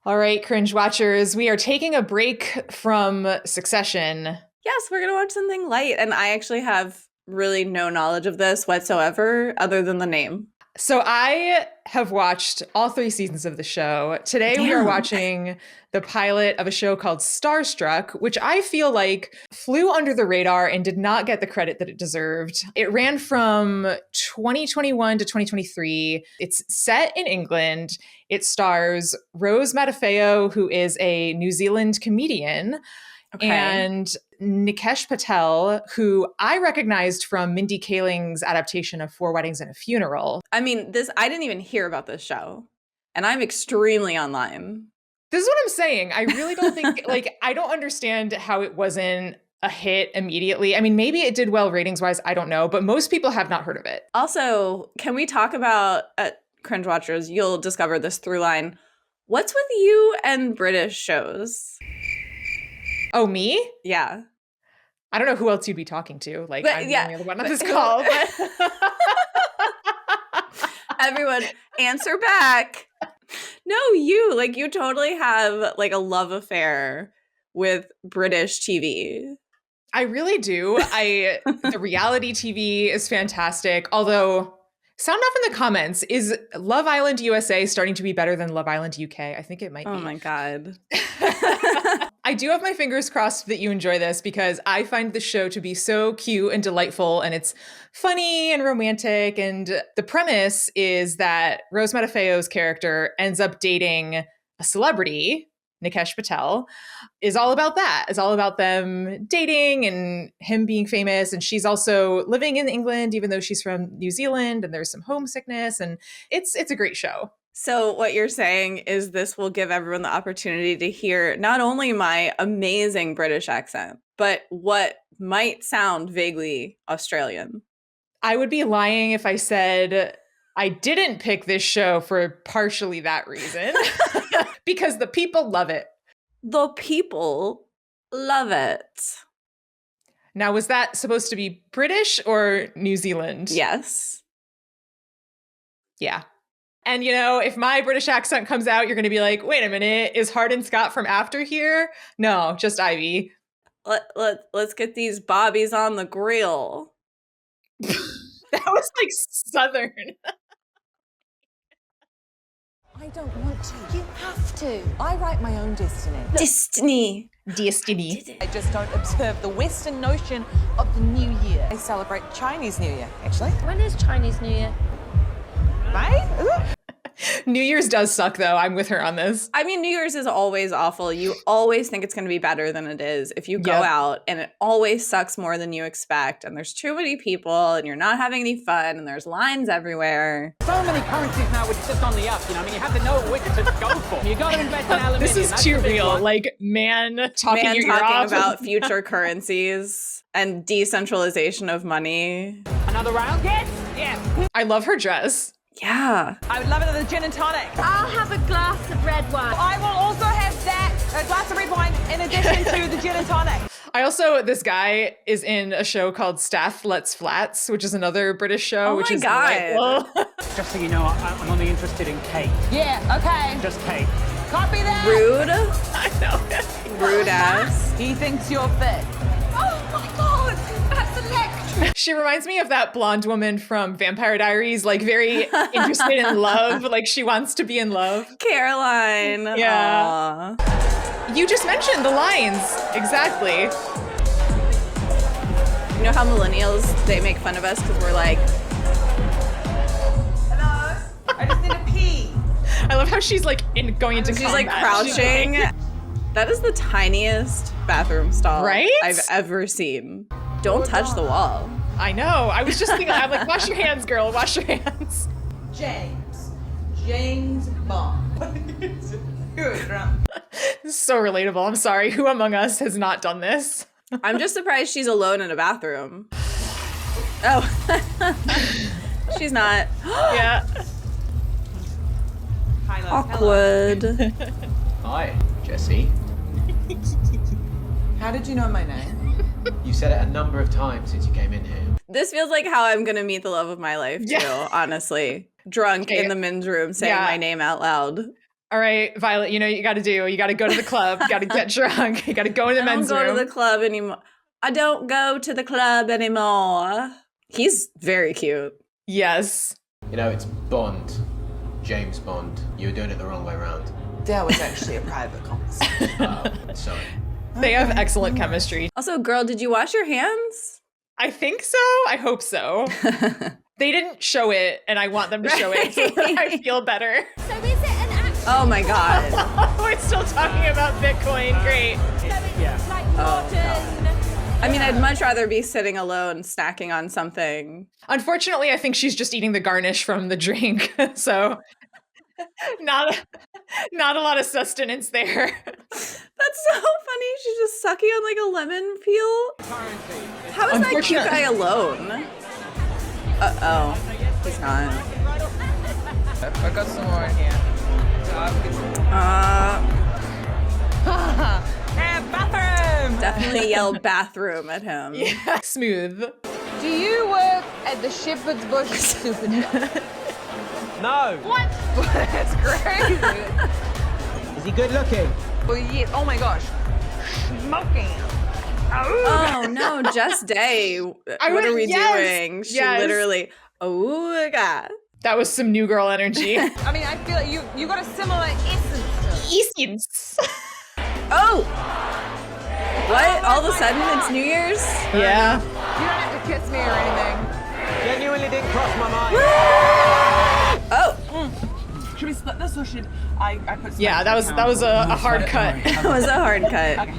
All right, cringe watchers, we are taking a break from Succession. Yes, we're gonna watch something light, and I actually have really no knowledge of this whatsoever other than the name. So I have watched all 3 seasons of the show. Today we are watching the pilot of a show called Starstruck, which I feel like flew under the radar and did not get the credit that it deserved. It ran from 2021 to 2023. It's set in England. It stars Rose Matafeo, who is a New Zealand comedian. Okay. And Nikesh Patel, who I recognized from Mindy Kaling's adaptation of 4 Weddings and a Funeral. I mean, I didn't even hear about this show, and I'm extremely online. This is what I'm saying. I really don't think, I don't understand how it wasn't a hit immediately. I mean, maybe it did well ratings-wise, I don't know, but most people have not heard of it. Also, can we talk about, cringe watchers, you'll discover this through line. What's with you and British shows? Oh, me? Yeah. I don't know who else you'd be talking to. I'm the only other one on this call. Everyone, answer back. No, you. You totally have, a love affair with British TV. I really do. The reality TV is fantastic. Although, sound off in the comments. Is Love Island USA starting to be better than Love Island UK? I think it might be. Oh my God. I do have my fingers crossed that you enjoy this because I find the show to be so cute and delightful, and it's funny and romantic. And the premise is that Rose Matafeo's character ends up dating a celebrity, Nikesh Patel, is all about that. It's all about them dating and him being famous. And she's also living in England, even though she's from New Zealand, and there's some homesickness. And it's a great show. So what you're saying is this will give everyone the opportunity to hear not only my amazing British accent, but what might sound vaguely Australian. I would be lying if I said I didn't pick this show for partially that reason, because the people love it. The people love it. Now, was that supposed to be British or New Zealand? Yes. Yeah. And, if my British accent comes out, you're going to be like, wait a minute, is Hardin Scott from After here? No, just Ivy. Let's get these bobbies on the grill. That was Southern. I don't want to. You have to. I write my own destiny. Destiny. I just don't observe the Western notion of the New Year. I celebrate Chinese New Year, actually. When is Chinese New Year? May? New Year's does suck, though. I'm with her on this. I mean, New Year's is always awful. You always think it's going to be better than it is if you go out, and it always sucks more than you expect. And there's too many people, and you're not having any fun, and there's lines everywhere. So many currencies now, which is just on the up. You have to know which to go for. You got to invest in aluminium. This is too real. Man talking about future currencies and decentralization of money. Another round? Yes. Yeah. I love her dress. Yeah. I would love another gin and tonic. I'll have a glass of red wine. I will also have that, a glass of red wine, in addition to the gin and tonic. This guy is in a show called Staff Lets Flats, which is another British show. Oh which my is God. Just so you know, I'm only interested in cake. Yeah, okay. Just cake. Copy that. Rude. I know. Rude ass. He thinks you're fit. Oh my God, that's electric. She reminds me of that blonde woman from Vampire Diaries, very interested in love. She wants to be in love. Caroline. Yeah. Aww. You just mentioned the lines. Exactly. You know how millennials, they make fun of us because we're like, hello? I just need a pee. I love how she's going into she's combat. Crouching. That is the tiniest bathroom stall I've ever seen. Don't touch the wall. I know. I was just thinking, I'm like, wash your hands, girl. Wash your hands. James Bond. Good, right? This is so relatable. I'm sorry. Who among us has not done this? I'm just surprised she's alone in a bathroom. Oh. She's not. Yeah. Awkward. Hi, Jesse. How did you know my name? You said it a number of times since you came in here. This feels like how I'm gonna meet the love of my life too, honestly. Drunk in the men's room saying my name out loud. All right, Violet, you know what you got to do. You got to go to the club. You got to get drunk. You got to go to the men's room. I don't go to the club anymore. I don't go to the club anymore. He's very cute. Yes. You know, it's Bond. James Bond. You were doing it the wrong way around. That was actually a private conversation. Sorry. They have excellent chemistry. Also, girl, did you wash your hands? I think so. I hope so. They didn't show it, and I want them to show it so that I feel better. So is it an action? Oh my god. We're still talking about Bitcoin. Great. So it's like modern. I mean, I'd much rather be sitting alone, snacking on something. Unfortunately, I think she's just eating the garnish from the drink. So not a lot of sustenance there. That's so funny. She's just sucking on like a lemon peel. How is that cute guy alone? Uh-oh. He's not. I got some more in here. Bathroom! Definitely yelled bathroom at him. Yeah. Smooth. Do you work at the Shepherd's Bush Supermarket? No. What? That's crazy. Is he good looking? Oh, yes. Oh my gosh. Smoking. Oh no, Just Day. What are we doing? She literally, oh god. That was some new girl energy. I mean, I feel like you got a similar essence. Essence. Oh! What? All of a sudden it's New Year's? Yeah. You don't have to kiss me or anything. Genuinely didn't cross my mind. Oh! Should we split this or should I put some? Yeah, that was a hard cut. That was a hard cut. Okay.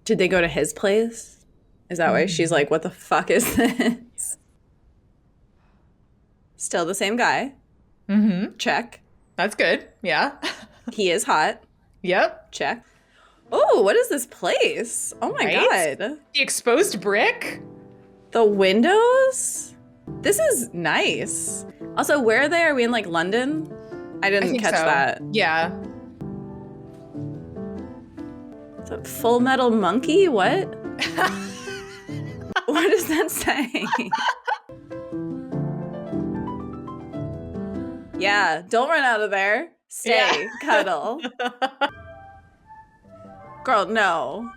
Did they go to his place? Is that why she's like, what the fuck is this? Still the same guy. Mm-hmm. Check. That's good. Yeah. He is hot. Yep. Check. Oh, what is this place? Oh my Right? god. The exposed brick? The windows? This is nice. Also, where are they? Are we in like London? I didn't think catch so. that. Yeah. Is it Full Metal Monkey? What? What does that say? Yeah, don't run out of there. Stay, cuddle. Girl, no.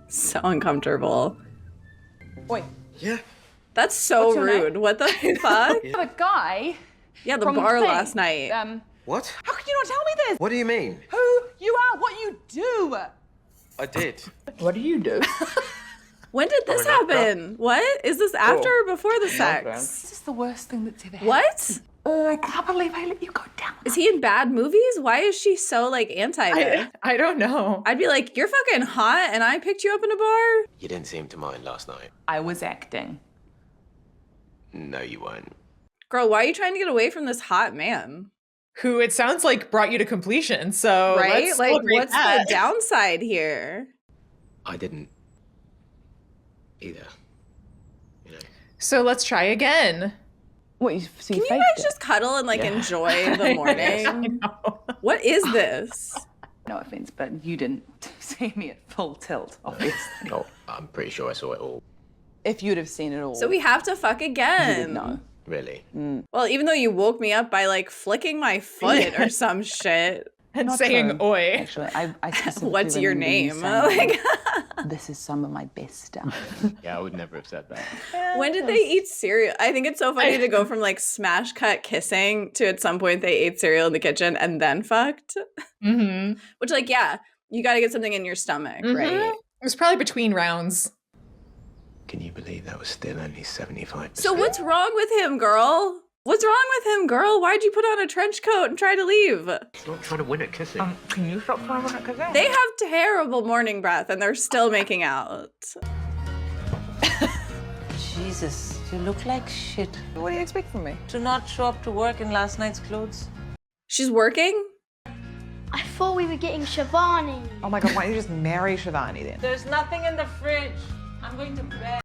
So uncomfortable. Wait. Yeah. That's so What's your name? rude. What the fuck? The guy. Yeah, the from bar thing, last night. What? How could you not tell me this? What do you mean? Who you are, what you do. I did. What do you do? When did this happen? What? Is this after or before the sex? This is the worst thing that's ever happened. What? I can't believe I let you go down. Is he in bad movies? Why is she so like anti this? I don't know. I'd be like, you're fucking hot and I picked you up in a bar? You didn't seem to mind last night. I was acting. No, you weren't. Girl, why are you trying to get away from this hot man? Who it sounds like brought you to completion. So Right? let's Like, celebrate what's that. the downside here? I didn't either. You know. So let's try again. What, so Can you guys just cuddle and like enjoy the morning? What is this? No offense, but you didn't see me at full tilt, obviously. No, I'm pretty sure I saw it all. If you'd have seen it all, So we have to fuck again. no. Really. Well, even though you woke me up by like flicking my foot or some shit. And Not saying true. oi. Actually, I specifically What's your remember you name? saying, Like, this is some of my best stuff. Yeah, I would never have said that. when did they eat cereal? I think it's so funny to go from like smash cut kissing to at some point they ate cereal in the kitchen and then fucked. Mm-hmm. Which, like, yeah, you got to get something in your stomach, right? It was probably between rounds. Can you believe that was still only 75%? So what's wrong with him, girl? What's wrong with him, girl? Why'd you put on a trench coat and try to leave? He's not trying to win at kissing. Can you stop trying to because They have terrible morning breath and they're still making out. Jesus, you look like shit. What do you expect from me? To not show up to work in last night's clothes. She's working? I thought we were getting Shivani. Oh my god, why don't you just marry Shivani then? There's nothing in the fridge. I'm going to bed.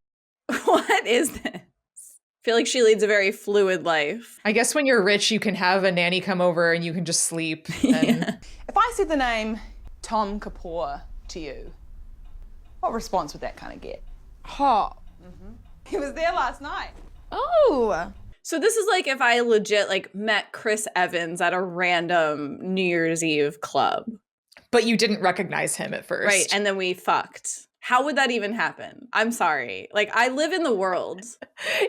What is this? I feel like she leads a very fluid life. I guess when you're rich, you can have a nanny come over and you can just sleep. And Yeah. If I said the name Tom Kapoor to you, What response would that kind of get? Hot. He was there last night. Oh. So this is like if I legit like met Chris Evans at a random New Year's Eve club. But you didn't recognize him at first. Right, and then we fucked. How would that even happen? I'm sorry. Like, I live in the world.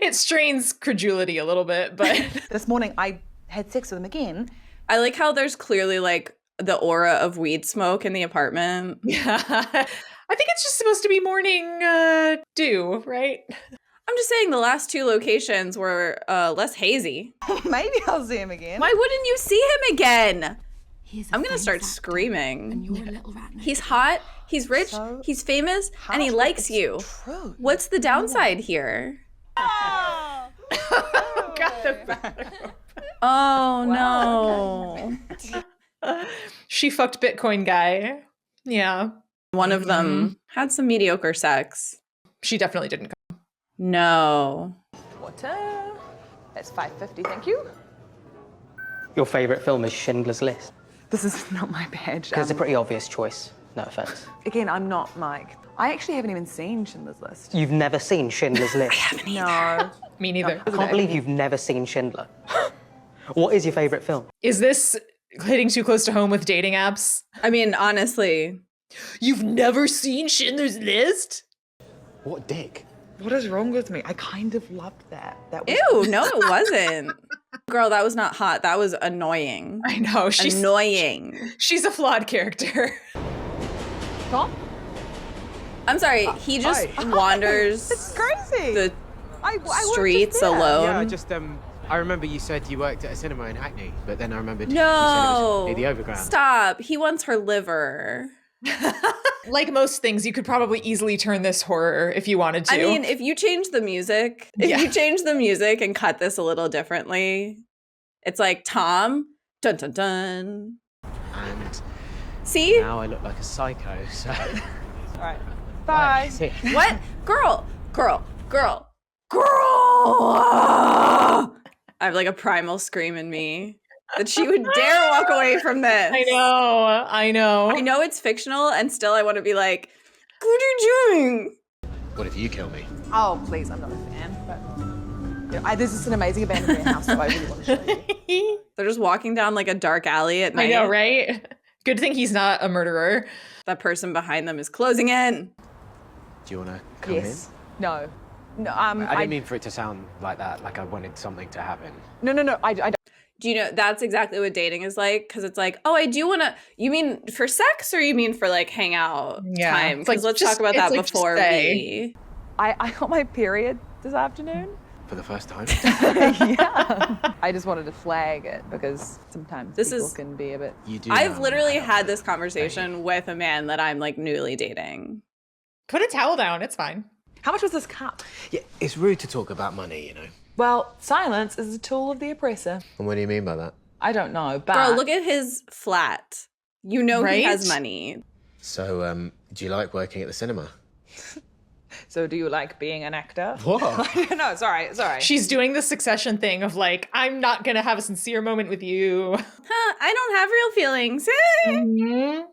It strains credulity a little bit, but... This morning I had sex with him again. I like how there's clearly like the aura of weed smoke in the apartment. Yeah. I think it's just supposed to be morning dew, right? I'm just saying the last 2 locations were less hazy. Maybe I'll see him again. Why wouldn't you see him again? I'm gonna start screaming. And you're a little rat. He's hot, he's rich, he's famous, and he likes you. True. What's the downside here? Got the bathroom. Oh no. She fucked Bitcoin guy. Yeah. One of them had some mediocre sex. She definitely didn't come. No. Water. That's $5.50, thank you. Your favourite film is Schindler's List? This is not my badge. Because it's a pretty obvious choice. No offence. Again, I'm not Mike. I actually haven't even seen Schindler's List. You've never seen Schindler's List? No. Me neither. I can't believe you've never seen Schindler. What is your favourite film? Is this hitting too close to home with dating apps? I mean, honestly. You've never seen Schindler's List? What dick? What is wrong with me? I kind of loved that. That was Ew, no, it wasn't. Girl, that was not hot. That was annoying. I know. She's Annoying. She's a flawed character. Tom? I'm sorry, he just wanders It's crazy. the I worked just streets there. alone. Yeah, I remember you said you worked at a cinema in Hackney, but then I remembered you said No. it was near the Overground. Stop. He wants her liver. Like most things, you could probably easily turn this horror if you wanted to. I mean, if you change the music, and cut this a little differently, it's like Tom, dun dun dun. And See? now I look like a psycho, so... All right. Bye. See. What? Girl. I have like a primal scream in me that she would dare walk away from this. I know. I know it's fictional, and still I want to be like, what are you doing? What if you kill me? Oh, please, I'm not a fan, but this is an amazing abandoned warehouse that I really want to show you. They're just walking down like a dark alley at I night. know, right? Good thing he's not a murderer. That person behind them is closing in. Do you want to come Yes. No. No, in? I didn't mean for it to sound like that, like I wanted something to happen. No, I don't. Do you know that's exactly what dating is like? Because it's like, oh, I do want to. You mean for sex, or you mean for like hangout time? It's like, Because let's just- talk about it's that like, just before say. we. I got my period this afternoon. For the first time? Yeah. I just wanted to flag it because sometimes This people is- can be a bit. You do I've know literally how had to this conversation with a man that I'm like newly dating. Put a towel down. It's fine. How much was this cup? Yeah, it's rude to talk about money, you know. Well, silence is a tool of the oppressor. And what do you mean by that? I don't know, but Girl, look at his flat. You know he has Right? money. So, do you like working at the cinema? So do you like being an actor? What? No, sorry. She's doing the Succession thing of like, I'm not going to have a sincere moment with you. Huh, I don't have real feelings.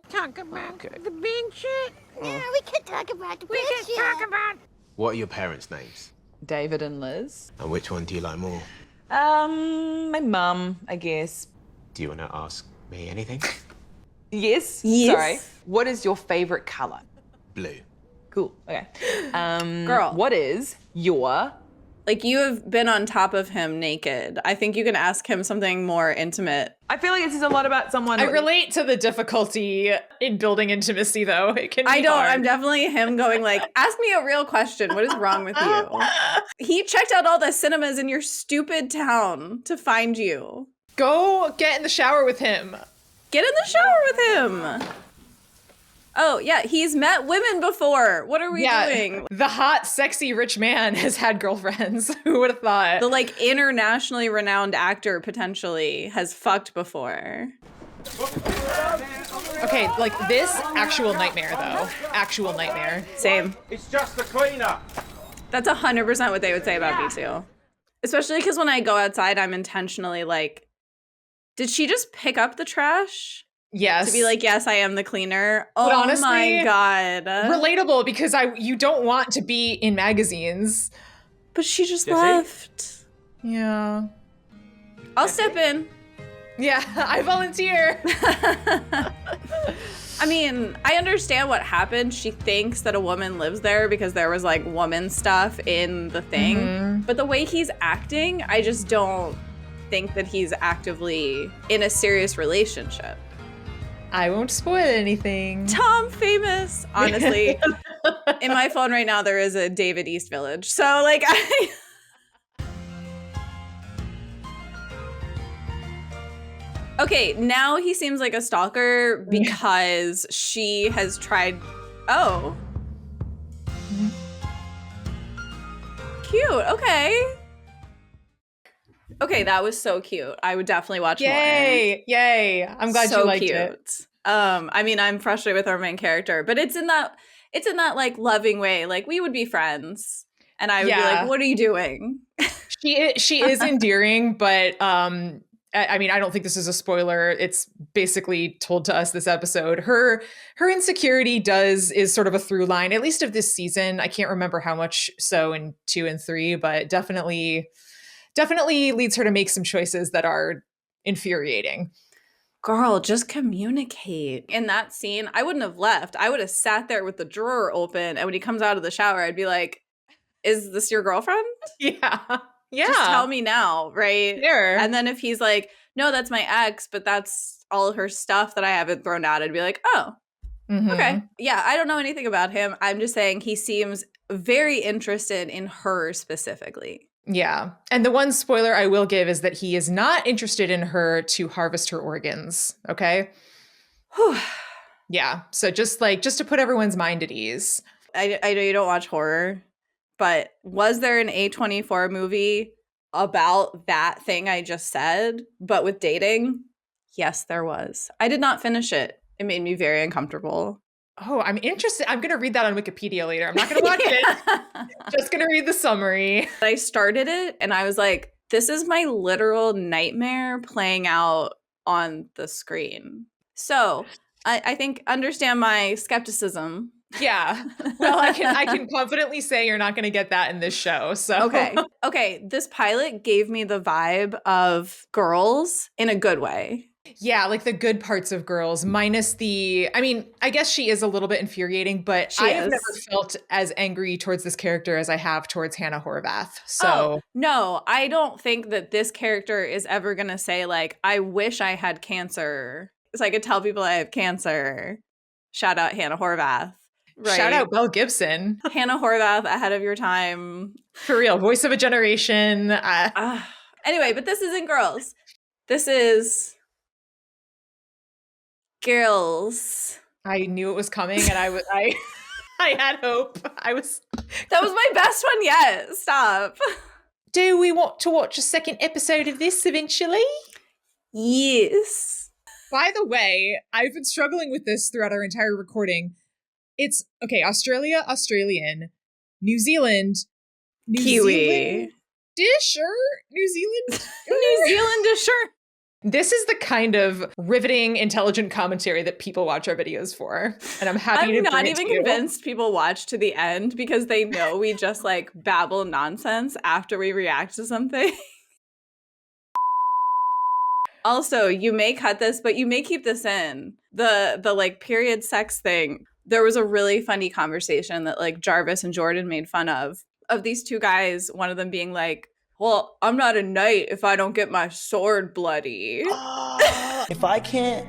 Talk about the big shit. Yeah, we can talk about the big shit. What are your parents' names? David and Liz. And which one do you like more? My mum, I guess. Do you want to ask me anything? Yes. Yes. Sorry. What is your favorite color? Blue. Cool. Okay. Girl. What is your? Like you have been on top of him naked. I think you can ask him something more intimate. I feel like this is a lot about someone. I relate to the difficulty in building intimacy, though. It can be I don't. hard. I'm definitely him going like, ask me a real question. What is wrong with you? He checked out all the cinemas in your stupid town to find you. Go get in the shower with him. Get in the shower with him. Oh, yeah, he's met women before. What are we doing? The hot, sexy, rich man has had girlfriends. Who would have thought? The like internationally renowned actor potentially has fucked before. Okay, like this actual nightmare though. Actual nightmare. Same. It's just the cleaner. That's 100% what they would say about me too. Especially because when I go outside, I'm intentionally like, did she just pick up the trash? Yes. To be like, yes, I am the cleaner. But Oh honestly, my God. relatable, because you don't want to be in magazines. But she just Jesse? left. Yeah. I'll step in. Yeah, I volunteer. I mean, I understand what happened. She thinks that a woman lives there because there was like woman stuff in the thing. Mm-hmm. But the way he's acting, I just don't think that he's actively in a serious relationship. I won't spoil anything. Tom famous. Honestly, in my phone right now, there is a David East Village. So like Okay, now he seems like a stalker because she has tried. Oh. Cute. Okay. Okay, that was so cute. I would definitely watch more. Yay. I'm glad So you liked cute. it. I mean, I'm frustrated with our main character, but it's in that like loving way. Like we would be friends, and I would be like, "What are you doing?" She is endearing, but I mean, I don't think this is a spoiler. It's basically told to us this episode. Her insecurity is sort of a through line, at least of this season. I can't remember how much so in 2 and 3, but definitely leads her to make some choices that are infuriating. Girl, just communicate. In that scene, I wouldn't have left. I would have sat there with the drawer open, and when he comes out of the shower, I'd be like, "Is this your girlfriend?" Yeah. Just tell me now, right? Sure. And then if he's like, "No, that's my ex, but that's all her stuff that I haven't thrown out," I'd be like, "Oh, okay." Yeah, I don't know anything about him. I'm just saying he seems very interested in her specifically. Yeah. And the one spoiler I will give is that he is not interested in her to harvest her organs. Okay. Yeah. So just to put everyone's mind at ease. I know you don't watch horror, but was there an A24 movie about that thing I just said, but with dating? Yes, there was. I did not finish it. It made me very uncomfortable. Oh, I'm interested. I'm going to read that on Wikipedia later. I'm not going to watch it. Just going to read the summary. I started it and I was like, this is my literal nightmare playing out on the screen. So I think understand my skepticism. Yeah. Well, I can confidently say you're not going to get that in this show. So Okay. This pilot gave me the vibe of Girls in a good way. Yeah, like the good parts of Girls, minus I guess she is a little bit infuriating, but I have never felt as angry towards this character as I have towards Hannah Horvath. So no, I don't think that this character is ever going to say like, I wish I had cancer so I could tell people I have cancer. Shout out Hannah Horvath. Right. Shout out Mel Gibson. Hannah Horvath, ahead of your time. For real, voice of a generation. Anyway, but this isn't Girls. This is Girls. I knew it was coming, and I had hope. That was my best one yet. Stop. Do we want to watch a second episode of this eventually? Yes. By the way, I've been struggling with this throughout our entire recording. It's okay. Australia, Australian, New Zealand, Kiwi. New Zealand. New Zealand-isher. This is the kind of riveting, intelligent commentary that people watch our videos for. And I'm happy to bring it to you. I'm not even convinced people watch to the end because they know we just like babble nonsense after we react to something. Also, you may cut this, but you may keep this in. The like period sex thing. There was a really funny conversation that like Jarvis and Jordan made fun of these two guys, one of them being like, well, I'm not a knight if I don't get my sword bloody. If I can't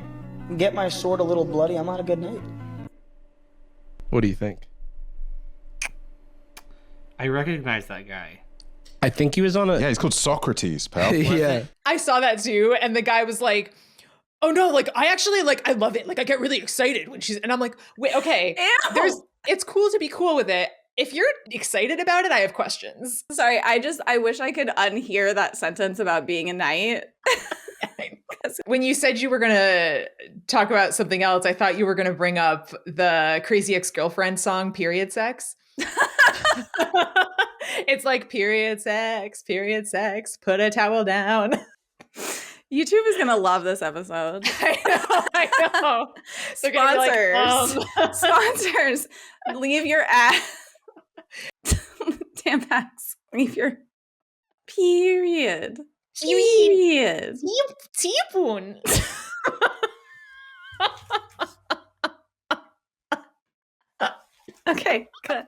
get my sword a little bloody, I'm not a good knight. What do you think? I recognize that guy. I think he was on a... Yeah, he's called Socrates, pal. Yeah. I saw that too, and the guy was like, oh no, like I actually like, I love it. Like I get really excited when she's, and I'm like, wait, okay. It's cool to be cool with it. If you're excited about it, I have questions. Sorry, I wish I could unhear that sentence about being a knight. When you said you were going to talk about something else, I thought you were going to bring up the Crazy Ex-Girlfriend song, Period Sex. It's like period sex, put a towel down. YouTube is gonna love this episode. I know. They're gonna be like, Sponsors, leave your ad. Tampax, leave your period. Period. Tipun. Okay, good.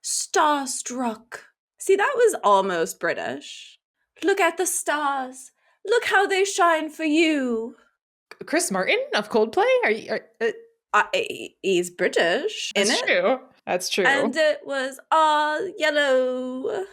Starstruck. See, that was almost British. Look at the stars. Look how they shine for you. Chris Martin of Coldplay? He's British, That's isn't it? true. That's true. And it was all yellow.